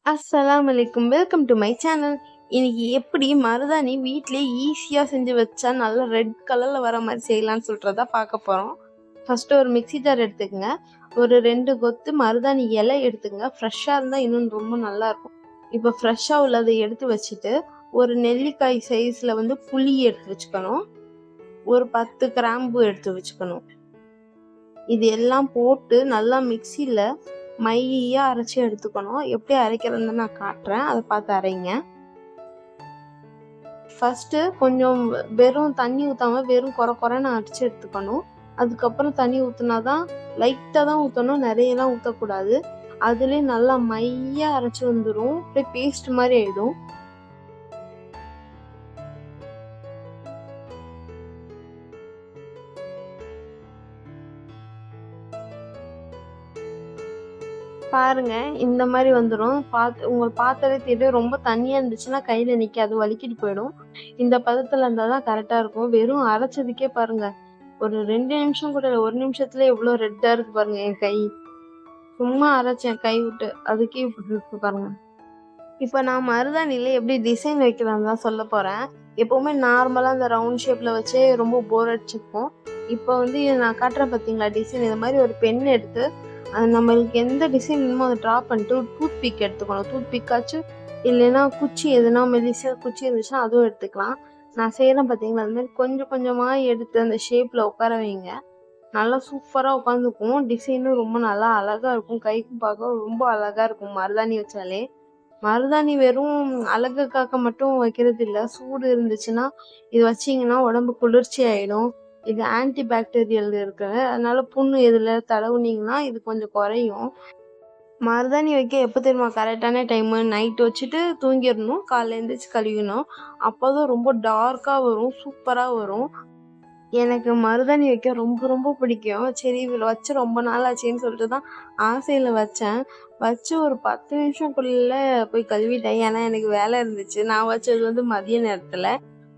அஸ்ஸலாமு அலைக்கும். Welcome to my channel. இன்னைக்கு எப்படி மருதாணி வீட்டிலேயே ஈஸியாக செஞ்சு வச்சா நல்லா ரெட் கலரில் வர மாதிரி செய்யலாம்னு சொல்கிறதா பார்க்க போகிறோம். ஃபஸ்ட்டு ஒரு மிக்ஸி ஜார் எடுத்துக்கங்க. ஒரு 2 கொத்து மருதாணி இலை எடுத்துக்கங்க. ஃப்ரெஷ்ஷாக இருந்தால் இன்னும் ரொம்ப நல்லாயிருக்கும். இப்போ ஃப்ரெஷ்ஷாக உள்ளதை எடுத்து வச்சுட்டு ஒரு நெல்லிக்காய் சைஸில் புளி எடுத்து வச்சுக்கணும். ஒரு 10 கிராம்பு எடுத்து வச்சுக்கணும். இது எல்லாம் போட்டு நல்லா மிக்சியில் மையா அரைச்சி எடுத்துக்கணும். எப்படி அரைக்கிறதுன்னு நான் காட்டுறேன், அதை பார்த்து அரைங்க. ஃபஸ்ட்டு கொஞ்சம் வெறும் தண்ணி ஊற்றாம வெறும் குறைன்னு அரைச்சி எடுத்துக்கணும். அதுக்கப்புறம் தண்ணி ஊற்றினாதான், லைட்டாக தான் ஊற்றணும், நிறையலாம் ஊற்றக்கூடாது. அதுலேயே நல்லா மையா அரைச்சி வந்துடும். அப்படியே பேஸ்ட் மாதிரி ஆயிடும். பாருங்க, இந்த மாதிரி வந்துடும். உங்களுக்கு பார்த்தாலே தெரியும். ரொம்ப தண்ணியாக இருந்துச்சுன்னா கையில் நிற்காது, வலிக்கிட்டு போயிடும். இந்த பதத்தில் இருந்தால் தான் கரெக்டாக இருக்கும். வெறும் அரைச்சதுக்கே பாருங்க, ஒரு 2 நிமிஷம் கூட இல்லை, 1 நிமிஷத்துல எவ்வளோ ரெட்டாக இருக்கு பாருங்க. என் கை சும்மா அரைச்சேன் கை விட்டு, அதுக்கே இப்படி இருக்கு பாருங்க. இப்போ நான் மருதாணியில் எப்படி டிசைன் வைக்கலாம்னு தான் சொல்ல போகிறேன். எப்போவுமே நார்மலாக அந்த ரவுண்ட் ஷேப்பில் வச்சே ரொம்ப போர் அடிச்சிருப்போம். இப்போ நான் காட்டுறேன் பார்த்தீங்களா டிசைன். இந்த மாதிரி ஒரு பென் எடுத்து நம்மளுக்கு எந்த டிசைன் வேணுமோ அதை ட்ரா பண்ணிட்டு ஒரு டூத் பிக் எடுத்துக்கணும். டூத் பிக்காச்சும் இல்லைன்னா குச்சி, எதுனா மெலிசா குச்சி இருந்துச்சுன்னா அதுவும் எடுத்துக்கலாம். நான் செய்கிறேன் பார்த்தீங்களா, அது மாதிரி கொஞ்சம் கொஞ்சமாக எடுத்து அந்த ஷேப்பில் உட்கார வைங்க. நல்லா சூப்பராக உட்காந்துக்கும். டிசைனும் ரொம்ப நல்லா அழகாக இருக்கும். கைக்கும் பார்க்க ரொம்ப அழகாக இருக்கும் மருதாணி வச்சாலே. மருதாணி வெறும் அழகுக்காக மட்டும் வைக்கிறது இல்லை. சூடு இருந்துச்சுன்னா இது வச்சிங்கன்னா உடம்பு குளிர்ச்சி ஆகிடும். இது ஆன்டி பாக்டீரியல் இருக்கு. அதனால புண்ணு இதில் தடவுனீங்கன்னா இது கொஞ்சம் குறையும். மருதாணி வைக்க எப்போ தெரியுமா கரெக்டான டைமு? நைட்டு வச்சுட்டு தூங்கிடணும், காலைல எழுந்திரிச்சு கழுவிடணும். அப்போ தான் ரொம்ப டார்க்காக வரும், சூப்பராக வரும். எனக்கு மருதாணி வைக்க ரொம்ப ரொம்ப பிடிக்கும். சரி இதில் வச்சு ரொம்ப நாள் ஆச்சுன்னு சொல்லிட்டு தான் ஆசையில் வச்சேன். வச்சு ஒரு 10 நிமிஷம்குள்ளே போய் கழுவிட்டேன். ஏன்னா எனக்கு வேலை இருந்துச்சு. நான் வச்சது மதிய நேரத்தில்.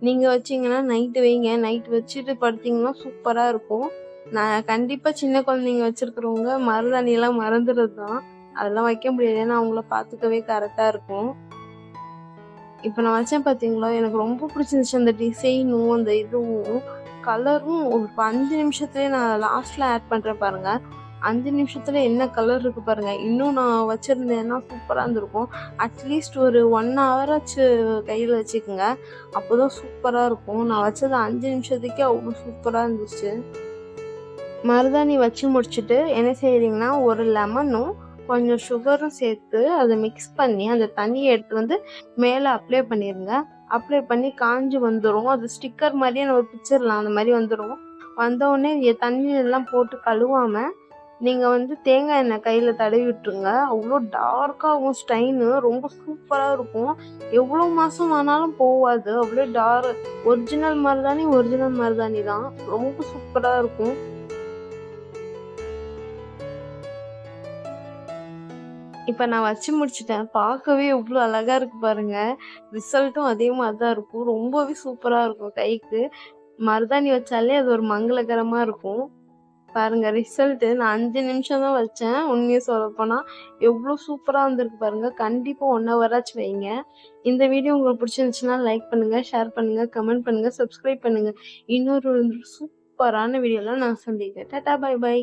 நீங்கள் வச்சிங்கன்னா நைட்டு வைங்க. நைட்டு வச்சுட்டு படுத்திங்கன்னா சூப்பராக இருக்கும். நான் கண்டிப்பாக சின்ன குழந்தைங்க வச்சுருக்கிறவங்க மருதாணியெல்லாம் மறந்துடுறது தான். அதெல்லாம் வைக்க முடியாது, ஏன்னா அவங்கள பார்த்துக்கவே கரெக்டாக இருக்கும். இப்போ நான் வச்சேன் பார்த்தீங்களா, எனக்கு ரொம்ப பிடிச்சிருந்துச்சு. அந்த டிசைனும் அந்த இதுவும் கலரும் ஒரு 5 நிமிஷத்துலேயே நான் லாஸ்ட்டில் ஆட் பண்ணுறேன் பாருங்கள். 5 நிமிஷத்தில் என்ன கலர் இருக்குது பாருங்கள். இன்னும் நான் வச்சுருந்தேன்னா சூப்பராக இருந்திருக்கும். அட்லீஸ்ட் ஒரு 1 ஹவராச்சு கையில் வச்சுக்கோங்க. அப்போ தான் சூப்பராக இருக்கும். நான் வச்சது 5 நிமிஷத்துக்கே அவ்வளோ சூப்பராக இருந்துச்சு. மருதாணி வச்சு முடிச்சுட்டு என்ன செய்கிறீங்கன்னா, ஒரு லெமனும் கொஞ்சம் சுகரும் சேர்த்து அதை மிக்ஸ் பண்ணி அந்த தண்ணியை எடுத்து மேலே அப்ளை பண்ணிடுங்க. அப்ளை பண்ணி காஞ்சி வந்துடும். அது ஸ்டிக்கர் மாதிரியே நம்ம பிச்சிடலாம். அந்த மாதிரி வந்துடும். வந்தோடனே தண்ணியெல்லாம் போட்டு கழுவாமல் நீங்கள் தேங்காய் எண்ணெய் கையில் தடவி விட்டுருங்க. அவ்வளோ டார்க்காகும். ஸ்டைனு ரொம்ப சூப்பராக இருக்கும். எவ்வளோ மாதம் ஆனாலும் போகாது. அவ்வளோ ஒரிஜினல் மருதாணி தான். ரொம்ப சூப்பராக இருக்கும். இப்போ நான் வச்சு முடிச்சுட்டேன். பார்க்கவே எவ்வளோ அழகாக இருக்குது பாருங்கள். ரிசல்ட்டும் அதே மாதிரி தான் இருக்கும். ரொம்பவே சூப்பராக இருக்கும் கைக்கு. மருதாணி வச்சாலே அது ஒரு மங்களகரமாக இருக்கும். பாருங்கள் ரிசல்ட்டு. நான் 5 நிமிஷம் தான் வச்சேன். உண்மையை சொல்லப்போனால் எவ்வளோ சூப்பராக வந்திருக்கு பாருங்கள். கண்டிப்பாக 1 ஹவராச்சும் வைங்க. இந்த வீடியோ உங்களுக்கு பிடிச்சிருந்துச்சுன்னா லைக் பண்ணுங்கள், ஷேர் பண்ணுங்கள், கமெண்ட் பண்ணுங்கள், சப்ஸ்கிரைப் பண்ணுங்கள். இன்னொரு சூப்பரான வீடியோவில் நான் சந்திக்கிறேன். டாடா, பை பை.